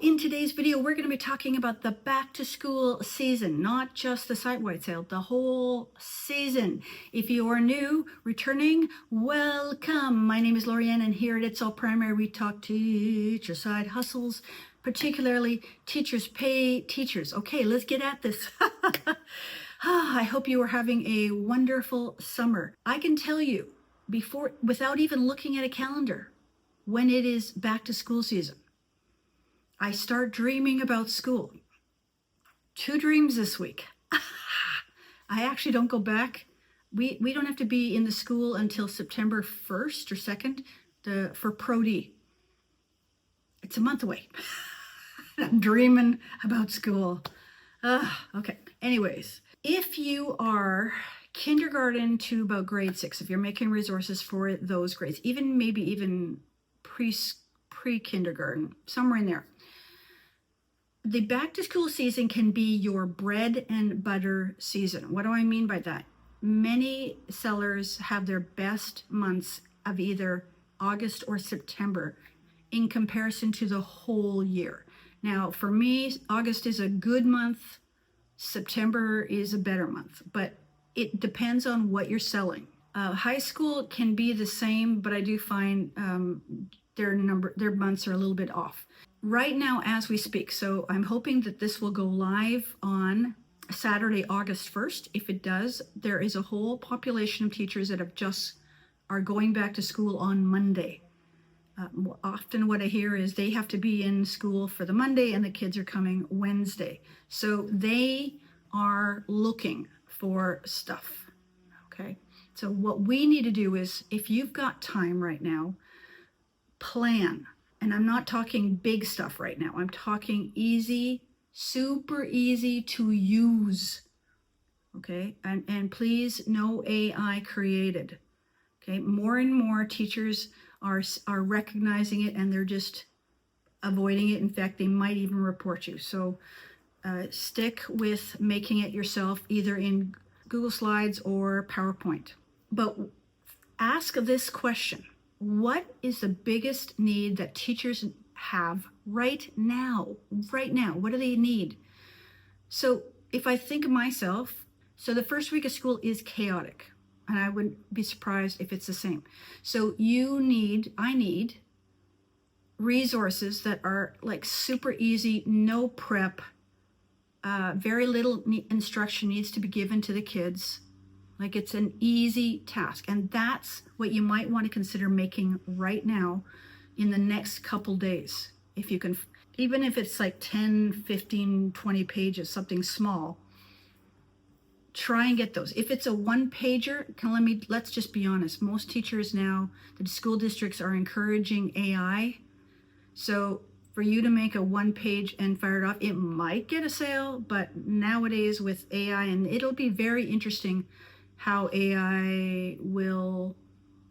in today's video, we're going to be talking about the back to school season, not just the site-wide sale, the whole season. If you are new, returning, welcome. My name is Lorianne, and here at It's All Primary, we talk teacher side hustles, particularly teachers pay teachers. Okay, let's get at this. I hope you are having a wonderful summer. I can tell you without even looking at a calendar, when it is back to school season, I start dreaming about school. 2 dreams this week. I actually don't go back. We don't have to be in the school until September 1st or 2nd for Pro D. It's a month away. I'm dreaming about school. Okay. Anyways, if you are kindergarten to about grade 6, if you're making resources for those grades, maybe even pre-kindergarten, somewhere in there, the back to school season can be your bread and butter season. What do I mean by that? Many sellers have their best months of either August or September in comparison to the whole year. Now, for me, August is a good month. September is a better month, but it depends on what you're selling. High school can be the same, but I do find their months are a little bit off right now as we speak. So I'm hoping that this will go live on Saturday, August 1st. If it does, there is a whole population of teachers that are going back to school on Monday. Often what I hear is they have to be in school for the Monday and the kids are coming Wednesday. So they are looking for stuff. Okay. So what we need to do is, if you've got time right now, plan. And I'm not talking big stuff right now. I'm talking easy, super easy to use. Okay. And please, no AI created. Okay. More and more teachers are recognizing it, and they're just avoiding it. In fact, they might even report you. So stick with making it yourself, either in Google Slides or PowerPoint. But ask this question: what is the biggest need that teachers have right now? Right now, what do they need? So if I think of myself, so the first week of school is chaotic, and I wouldn't be surprised if it's the same. So I need resources that are like super easy, no prep, very little instruction needs to be given to the kids. Like, it's an easy task. And that's what you might want to consider making right now in the next couple days. If you can, even if it's like 10, 15, 20 pages, something small, try and get those. If it's a 1-pager, let's just be honest. Most teachers now, the school districts are encouraging AI. So for you to make a 1-page and fire it off, it might get a sale, but nowadays with AI, and it'll be very interesting how AI will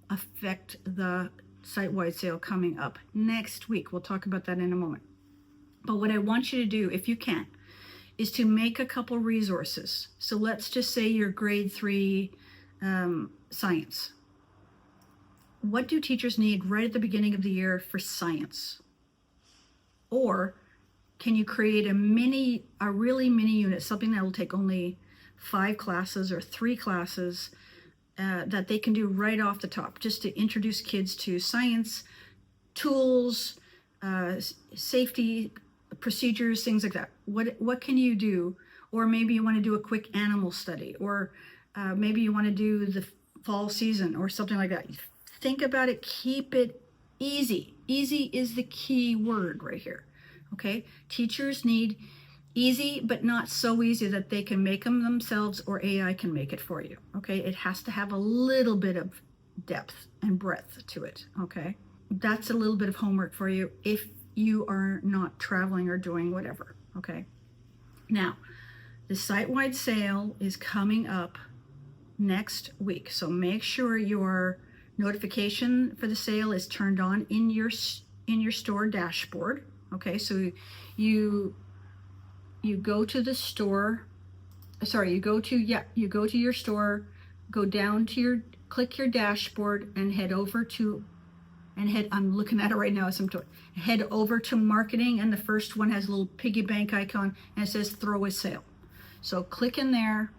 affect the site-wide sale coming up next week. We'll talk about that in a moment. But what I want you to do, if you can, is to make a couple resources. So let's just say you're grade 3 science. What do teachers need right at the beginning of the year for science? Or can you create a really mini unit, something that will take only 5 classes or 3 classes that they can do right off the top, just to introduce kids to science, tools, safety procedures, things like that. What can you do? Or maybe you want to do a quick animal study, or maybe you want to do the fall season or something like that. Think about it. Keep it easy. Easy is the key word right here. Okay. Teachers need easy, but not so easy that they can make them themselves or AI can make it for you. Okay. It has to have a little bit of depth and breadth to it. Okay. That's a little bit of homework for you if you are not traveling or doing whatever. Okay. Now, the site-wide sale is coming up next week. So make sure your notification for the sale is turned on in your store dashboard. Okay. So you go to the store, you go to your store, go down to click your dashboard and head over to and I'm looking at it right now as I'm talking. Head over to marketing, and the first one has a little piggy bank icon, and it says throw a sale. So click in there,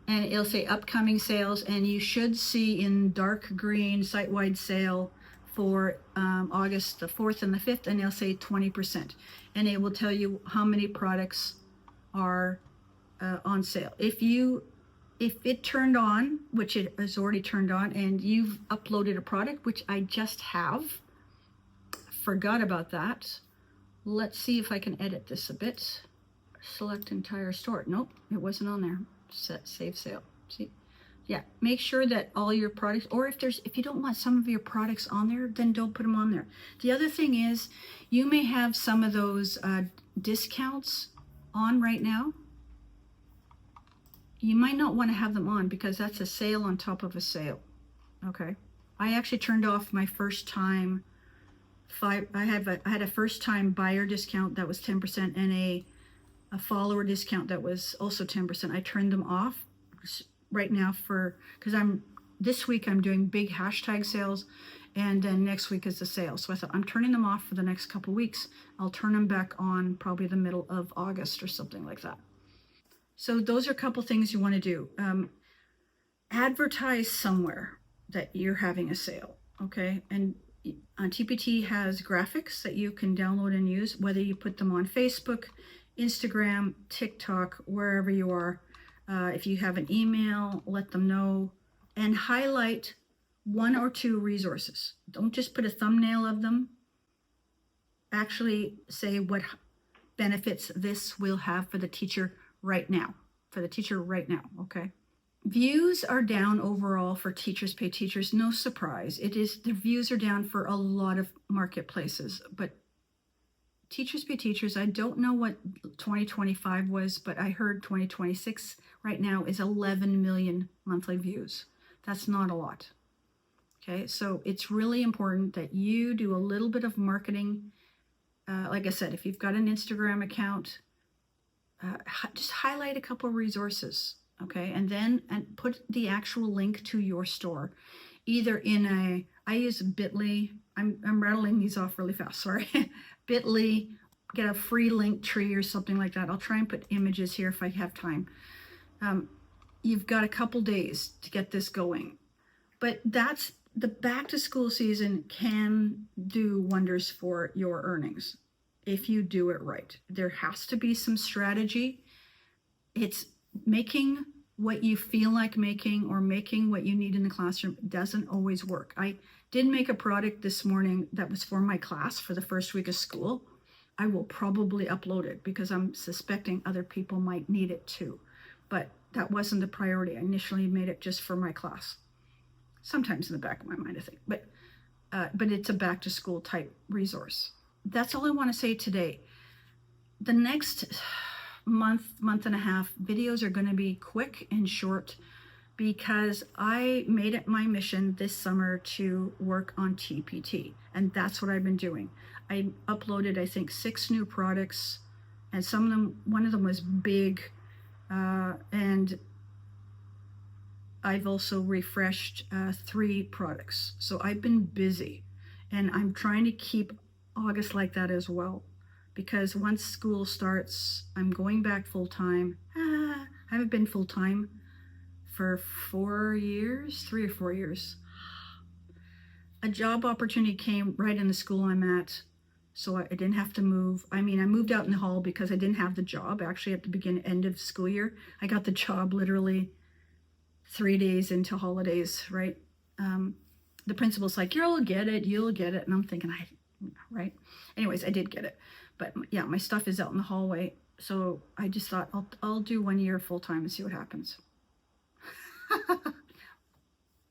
and it'll say upcoming sales, and you should see in dark green site-wide sale for August the 4th and the 5th, and it'll say 20%. And it will tell you how many products are on sale. If it turned on, which it is already turned on, and you've uploaded a product, which I just have, forgot about that. Let's see if I can edit this a bit. Select entire store. Nope, it wasn't on there. Set save sale. See, yeah, make sure that all your products, or if you don't want some of your products on there, then don't put them on there. The other thing is, you may have some of those discounts on right now. You might not want to have them on because that's a sale on top of a sale. Okay, I actually turned off my first time. I had a first time buyer discount that was 10%, and a follower discount that was also 10%. I turned them off right now because this week I'm doing big hashtag sales, and then next week is the sale. So I thought I'm turning them off for the next couple of weeks. I'll turn them back on probably the middle of August or something like that. So those are a couple things you want to do. Advertise somewhere that you're having a sale, okay? And TPT has graphics that you can download and use, whether you put them on Facebook, Instagram, TikTok, wherever you are. If you have an email, let them know, and highlight 1 or 2 resources. Don't just put a thumbnail of them. Actually say what benefits this will have for the teacher right now. Okay? Views are down overall for Teachers Pay Teachers. No surprise. The views are down for a lot of marketplaces, but Teachers Pay Teachers, I don't know what 2025 was, but I heard 2026 right now is 11 million monthly views. That's not a lot. Okay, so it's really important that you do a little bit of marketing. Like I said, if you've got an Instagram account, just highlight a couple of resources, okay? And put the actual link to your store, either I use Bitly. I'm rattling these off really fast, sorry. Bitly, get a free link tree or something like that. I'll try and put images here if I have time. You've got a couple days to get this going. But that's the back to school season can do wonders for your earnings if you do it right. There has to be some strategy. It's making what you feel like making or making what you need in the classroom doesn't always work. I did make a product this morning that was for my class for the first week of school. I will probably upload it because I'm suspecting other people might need it too. But that wasn't the priority. I initially made it just for my class. Sometimes in the back of my mind, I think. But it's a back to school type resource. That's all I want to say today. The next month and a half, videos are going to be quick and short because I made it my mission this summer to work on TPT, and that's what I've been doing. I uploaded, I think, 6 new products, and one of them was big, and I've also refreshed 3 products. So I've been busy, and I'm trying to keep August like that as well, because once school starts, I'm going back full-time. I haven't been full-time for 3 or 4 years. A job opportunity came right in the school I'm at, so I didn't have to move. I mean, I moved out in the hall because I didn't have the job. Actually, at the end of the school year, I got the job literally 3 days into holidays, right? The principal's like, you'll get it. And I'm thinking, right? Anyways, I did get it. But yeah, my stuff is out in the hallway. So I just thought I'll do 1 year full time and see what happens.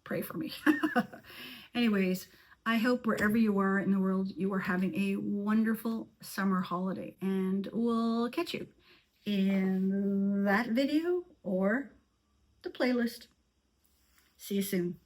Pray for me. Anyways, I hope wherever you are in the world, you are having a wonderful summer holiday, and we'll catch you in that video or the playlist. See you soon.